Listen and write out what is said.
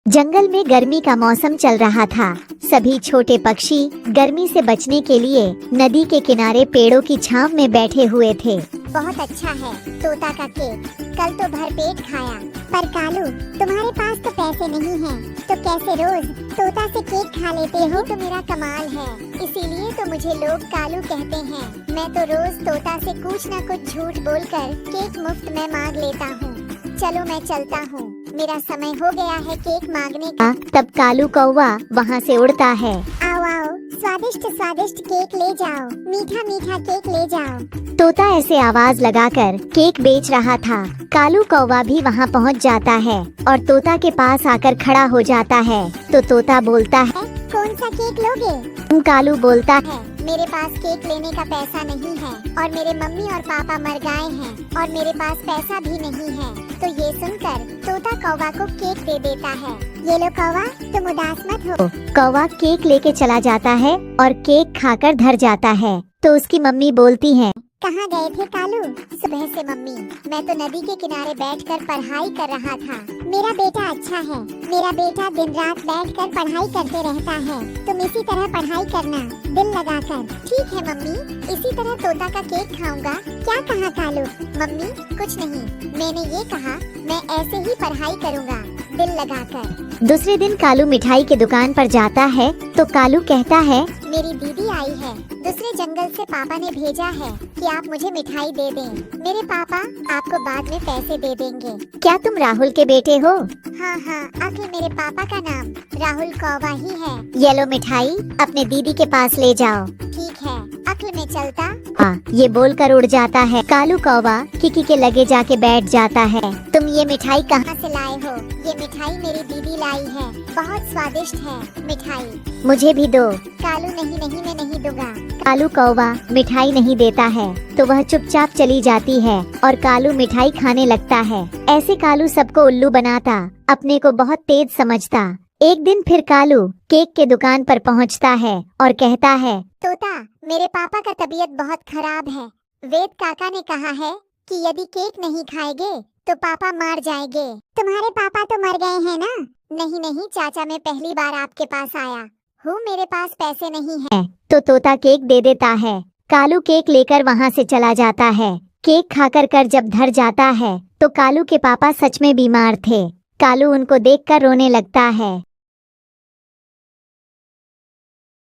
जंगल में गर्मी का मौसम चल रहा था। सभी छोटे पक्षी गर्मी से बचने के लिए नदी के किनारे पेड़ों की छांव में बैठे हुए थे। बहुत अच्छा है तोता का केक। कल तो भर पेट खाया। पर कालू, तुम्हारे पास तो पैसे नहीं हैं, तो कैसे रोज तोता से केक खा लेते हो? तो मेरा कमाल है, इसीलिए तो मुझे लोग कालू कहते हैं। मैं तो रोज तोता से कुछ न कुछ झूठ बोलकर केक मुफ्त में मांग लेता हूँ। चलो मैं चलता हूँ, मेरा समय हो गया है केक मांगने का। तब कालू कौवा वहाँ से उड़ता है। आओ आओ, स्वादिष्ट स्वादिष्ट केक ले जाओ, मीठा मीठा केक ले जाओ। तोता ऐसे आवाज लगाकर केक बेच रहा था। कालू कौवा भी वहाँ पहुँच जाता है और तोता के पास आकर खड़ा हो जाता है। तो तोता बोलता है, कौन सा केक लोगे? कालू बोलता है, मेरे पास केक लेने का पैसा नहीं है और मेरे मम्मी और पापा मर गए हैं और मेरे पास पैसा भी नहीं है। तो ये सुनकर तोता कौवा को केक दे देता है। ये लो कौवा, तुम उदास मत हो। कौवा केक लेके चला जाता है और केक खाकर धर जाता है। तो उसकी मम्मी बोलती है, कहाँ गए थे कालू? सुबह से मम्मी, मैं तो नदी के किनारे बैठकर पढ़ाई कर रहा था। मेरा बेटा अच्छा है, मेरा बेटा दिन रात बैठकर पढ़ाई करते रहता है। तुम इसी तरह पढ़ाई करना, दिल लगाकर। ठीक है मम्मी, इसी तरह तोता का केक खाऊंगा। क्या कहा कालू? मम्मी कुछ नहीं, मैंने ये कहा मैं ऐसे ही पढ़ाई करूँगा दिल लगाकर। दूसरे दिन कालू मिठाई की दुकान पर जाता है। तो कालू कहता है, मेरी दीदी आई है, दूसरे जंगल से पापा ने भेजा है कि आप मुझे मिठाई दे दें। मेरे पापा आपको बाद में पैसे दे देंगे। क्या तुम राहुल के बेटे हो? हाँ हाँ, अखिल मेरे पापा का नाम राहुल कौवा ही है। ये लो मिठाई, अपने दीदी के पास ले जाओ। ठीक है, अखिल में चलता। ये बोलकर उड़ जाता है। कालू कौवा किकी के लगे जाके बैठ जाता है। तुम ये मिठाई कहाँ से लाए हो? ये मिठाई मेरी दीदी लाई है, बहुत स्वादिष्ट है मिठाई। मुझे भी दो। कालू नहीं नहीं, मैं नहीं दूंगा। कालू कौवा मिठाई नहीं देता है तो वह चुपचाप चली जाती है और कालू मिठाई खाने लगता है। ऐसे कालू सबको उल्लू बनाता, अपने को बहुत तेज समझता। एक दिन फिर कालू केक के दुकान पर पहुंचता है और कहता है, तोता, मेरे पापा का तबीयत बहुत खराब है। वेद काका ने कहा है कि यदि केक नहीं खाएंगे तो पापा मर जाएंगे। तुम्हारे पापा तो मर गए हैं ना? नहीं नहीं चाचा, मैं पहली बार आपके पास आया हूँ, मेरे पास पैसे नहीं है। तो तोता केक दे देता है। कालू केक लेकर वहाँ से चला जाता है। केक खाकर कर जब धर जाता है तो कालू के पापा सच में बीमार थे। कालू उनको देखकर रोने लगता है।